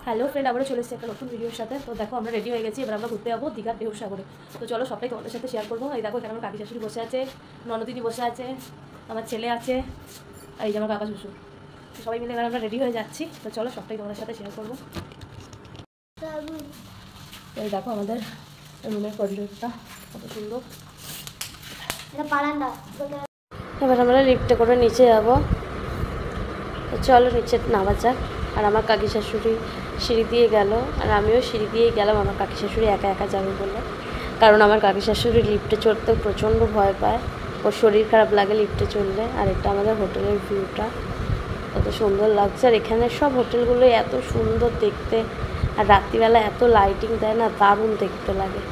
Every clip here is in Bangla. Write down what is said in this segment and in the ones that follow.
হ্যালো ফ্রেন্ড, আমরা চলে এসেছি একটা নতুন ভিডিওর সাথে। তো দেখো আমরা রেডি হয়ে গেছি, এবার আমরা ঘুরতে যাবো দীঘার ঢেউসাগরে। তো চলো সবটাই তোমাদের সাথে শেয়ার করবো। এই দেখো এখানে আমার কাকি শাশুড়ি বসে আছে, ননদিনী বসে আছে, আমার ছেলে আছে, আর এই যে আমার কাকা শ্বশুর। সবাই মিলে এবার আমরা রেডি হয়ে যাচ্ছি। তো চলো সবটাই তোমাদের সাথে শেয়ার করবো। এই দেখো আমাদের রুমের করিডোরটা কত সুন্দর। এবার আমরা লিফটে করে নিচে যাবো। তো চলো নিচে নামা যাক। আর আমার কাকি শাশুড়ি সিঁড়ি দিয়ে গেল, আর আমিও সিঁড়ি দিয়েই গেলাম। আমার কাকি শাশুড়ি একা একা যাবে বলে, কারণ আমার কাকি শাশুড়ি লিফটে চড়তে প্রচণ্ড ভয় পায়, ওর শরীর খারাপ লাগে লিফটে চললে। আর এটা আমাদের হোটেলের ভিউটা কত সুন্দর লাগছে। আর এখানে সব হোটেলগুলো এত সুন্দর দেখতে, আর রাত্রিবেলা এত লাইটিং দেয় না, দারুণ দেখতে লাগে।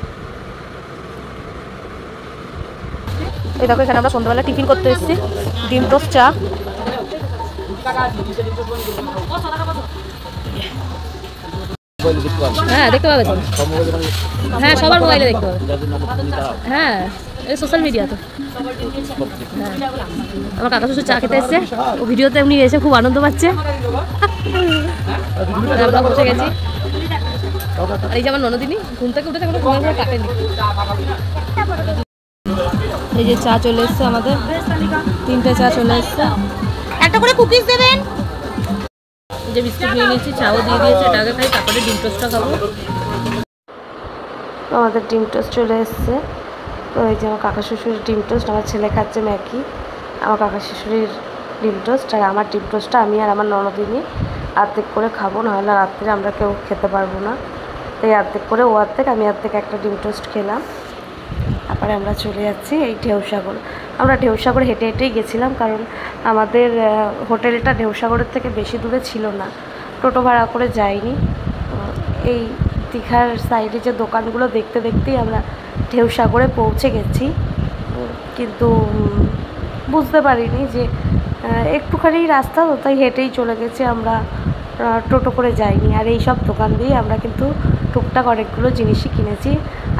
এই দেখো এখানে আমরা সন্ধ্যাবেলা টিফিন করতে এসেছি, ডিম টোস্ট, চা। হ্যাঁ দেখতে পাবে তো, হ্যাঁ সবার মোবাইলে দেখতে পাবে, হ্যাঁ এই সোশ্যাল মিডিয়াতে। হ্যাঁ আমার কাকা শ্বশুর চা খেতে এসছে, ও ভিডিওতে এমনি এসে খুব আনন্দ পাচ্ছে। আমরা বসে গেছি। আর এই যে আমার ননদিনী ঘুম থেকে উঠে কোনো ঘুমের কাটেনি। এই যে চা চলে এসছে আমাদের, 3টে চা চলে এসছে। একটা করে কুকিজ দেবেন। যে বিস্কুট নিয়ে নিয়েছি, চাও দিয়ে দিয়েছে, এটা আগে খাই তারপরে ডিম টোস্টটা খাবো। আমাদের ডিম টোস্ট চলে এসছে। তো এই যে আমার কাকা শ্বশুরের ডিম টোস্ট, আমার ছেলে খাচ্ছে ম্যাগি। আমার কাকা শ্বশুরের ডিম টোস্ট আর আমার ডিম টোস্টটা আমি আর আমার ননদিনী অর্ধেক করে খাবো, নাহলে রাত্রে আমরা কেউ খেতে পারবো না। তাই অর্ধেক করে ও অর্ধেক, আমি অর্ধেক একটা ডিম টোস্ট খেলাম। তারপরে আমরা চলে যাচ্ছি এই ঢেউসাগর। আমরা ঢেউসাগর হেঁটে হেঁটেই গেছিলাম, কারণ আমাদের হোটেলটা ঢেউসাগরের থেকে বেশি দূরে ছিল না, টোটো ভাড়া করে যাইনি। এই দীঘার সাইডে যে দোকানগুলো দেখতে দেখতেই আমরা ঢেউসাগরে পৌঁছে গেছি, কিন্তু বুঝতে পারিনি যে একটুখানি রাস্তা তো, তাই হেঁটেই চলে গেছি আমরা, টোটো করে যাইনি। আর এই সব দোকান দিয়ে আমরা কিন্তু টুকটাক অনেকগুলো জিনিসই কিনেছি।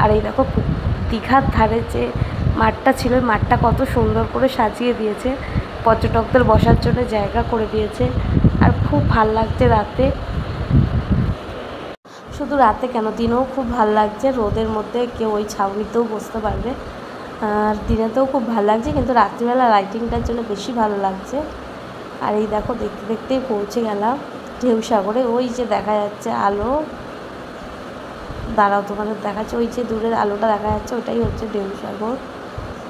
আর এই দেখো দীঘার ধারে যে মাঠটা ছিল, ওই মাঠটা কত সুন্দর করে সাজিয়ে দিয়েছে, পর্যটকদের বসার জন্য জায়গা করে দিয়েছে। আর খুব ভাল লাগছে রাতে, শুধু রাতে কেন দিনেও খুব ভাল লাগছে। রোদের মধ্যে কেউ ওই ছাউনিতেও বসতে পারবে, আর দিনেতেও খুব ভালো লাগছে, কিন্তু রাত্রিবেলা লাইটিংটার জন্য বেশি ভালো লাগছে। আর এই দেখো দেখতে দেখতেই পৌঁছে গেলাম ঢেউসাগরে। ওই যে দেখা যাচ্ছে আলো, দাঁড়াও তোমাদের দেখাচ্ছে, ওই যে দূরের আলোটা দেখা যাচ্ছে, ওইটাই হচ্ছে ঢেউসাগর।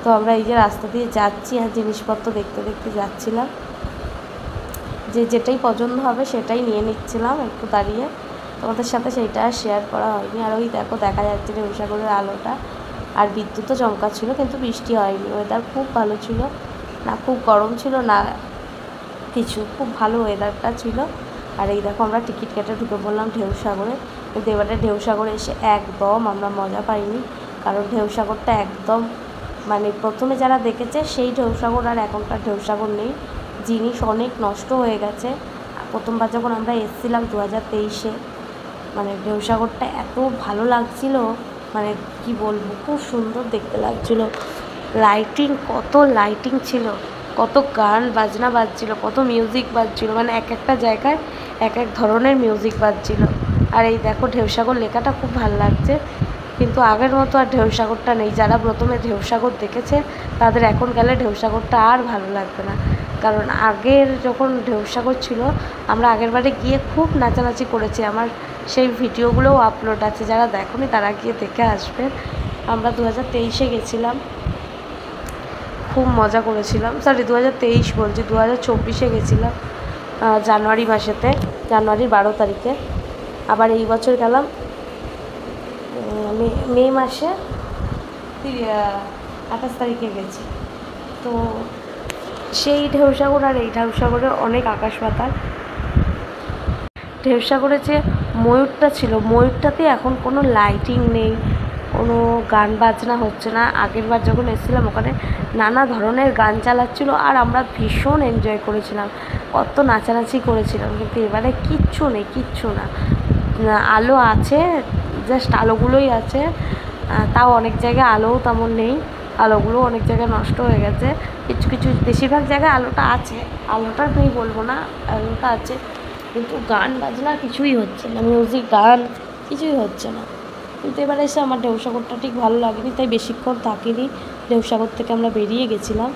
তো আমরা এই যে রাস্তা দিয়ে যাচ্ছি আর জিনিসপত্র দেখতে দেখতে যাচ্ছিলাম, যে যেটাই পছন্দ হবে সেটাই নিয়ে নিচ্ছিলাম একটু দাঁড়িয়ে। তোমাদের সাথে সেইটা আর শেয়ার করা হয়নি। আর ওই দেখো দেখা যাচ্ছে ঢেউসাগরের আলোটা, আর বিদ্যুৎও চমকাচ্ছিল, কিন্তু বৃষ্টি হয়নি। ওয়েদার খুব ভালো ছিল, না খুব গরম ছিল না কিছু, খুব ভালো ওয়েদারটা ছিল। আর এই দেখো আমরা টিকিট কেটে ঢুকে পড়লাম ঢেউসাগরে। কিন্তু এবারে ঢেউসাগরে এসে একদম আমরা মজা পাইনি, কারণ ঢেউসাগরটা একদম মানে প্রথমে যারা দেখেছে সেই ঢেউসাগর আর এখনকার ঢেউসাগর নেই, জিনিস অনেক নষ্ট হয়ে গেছে। প্রথমবার যখন আমরা এসেছিলাম 2023-এ, মানে ঢেউসাগরটা এত ভালো লাগছিল, মানে কি বলবো, খুব সুন্দর দেখতে লাগছিলো। লাইটিং, কত লাইটিং ছিল, কত গান বাজনা বাজছিল, কত মিউজিক বাজছিল, মানে এক একটা জায়গায় এক এক ধরনের মিউজিক বাজছিল। আর এই দেখো ঢেউসাগর লেখাটা খুব ভালো লাগছে, কিন্তু আগের মতো আর ঢেউসাগরটা নেই। যারা প্রথমে ঢেউসাগর দেখেছে তাদের এখন গেলে ঢেউসাগরটা আর ভালো লাগবে না, কারণ আগের যখন ঢেউসাগর ছিল আমরা আগের বারে গিয়ে খুব নাচানাচি করেছি। আমার সেই ভিডিওগুলোও আপলোড আছে, যারা দেখোনি তারা গিয়ে দেখে আসবে। আমরা 2023-এ গেছিলাম, খুব মজা করেছিলাম। সরি 2023 বলছি, 2024-এ গেছিলাম জানুয়ারি মাসেতে, জানুয়ারির 12 তারিখে। আবার এই বছর গেলাম মে মাসে 28 তারিখে গেছি। তো সেই ঢেউসাগর আর এই ঢেউসাগরের অনেক আকাশ পাতাল। ঢেউসাগরে যে ময়ূরটা ছিল, ময়ূরটাতে এখন কোনো লাইটিং নেই, কোনো গান বাজনা হচ্ছে না। আগের বার যখন এসেছিলাম ওখানে নানা ধরনের গান চালাচ্ছিলো, আর আমরা ভীষণ এনজয় করেছিলাম, কত নাচানাচি করেছিলাম। কিন্তু এবারে কিচ্ছু নেই, কিচ্ছু না। আলো আছে, জাস্ট আলোগুলোই আছে, তাও অনেক জায়গায় আলোও তেমন নেই, আলোগুলো অনেক জায়গায় নষ্ট হয়ে গেছে। কিছু কিছু বেশিরভাগ জায়গায় আলোটা আছে, আলোটা নেই বলবো না, আলোটা আছে, কিন্তু গান বাজনা কিছুই হচ্ছে না, মিউজিক গান কিছুই হচ্ছে না। কিন্তু এবারে এসে আমার ঢেউসাগরটা ঠিক ভালো লাগেনি, তাই বেশিক্ষণ থাকিনি। ঢেউসাগর থেকে আমরা বেরিয়ে গেছিলাম,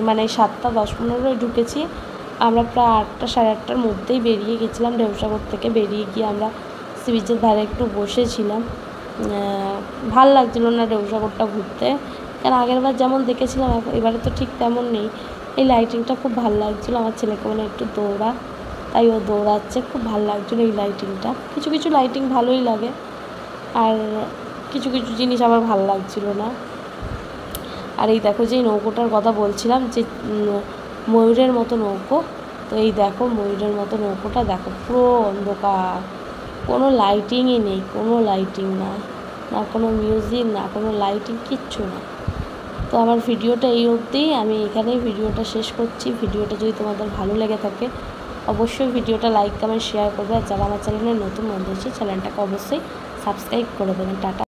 মানে 7টা 10-15 ঢুকেছি, আমরা প্রায় 8টা সাড়ে 8টার মধ্যেই বেরিয়ে গেছিলাম। ঢেউসাগর থেকে বেরিয়ে গিয়ে আমরা সি বিচের ধারে একটু বসেছিলাম। ভাল লাগছিলো না ঢেউসাগরটা ঘুরতে, কারণ আগেরবার যেমন দেখেছিলাম এবারে তো ঠিক তেমন নেই। এই লাইটিংটা খুব ভালো লাগছিলো, আমার ছেলেকে মানে একটু দৌড়া, তাই ও দৌড়াচ্ছে, খুব ভালো লাগছিলো এই লাইটিংটা। কিছু কিছু লাইটিং ভালোই লাগে, আর কিছু কিছু জিনিস আমার ভালো লাগছিলো না। আর এই দেখো যে নৌকোটার কথা বলছিলাম, যে ময়ূরের মতো নৌকো, তো এই দেখো ময়ূরের মতো নৌকোটা দেখো, পুরো অন্ধকার, কোনো লাইটিংই নেই, কোনো লাইটিং না, না কোনো মিউজিক, না কোনো লাইটিং, কিচ্ছু না। তো আমার ভিডিওটা এই অবধিই, আমি এখানেই ভিডিওটা শেষ করছি। ভিডিওটা যদি তোমাদের ভালো লেগে থাকে অবশ্যই ভিডিওটা লাইক কমেন্ট শেয়ার করবে, আর যারা আমার চ্যানেলে নতুন বন্ধু আছে চ্যানেলটাকে অবশ্যই সাবস্ক্রাইব করে দেবেন। টাটা।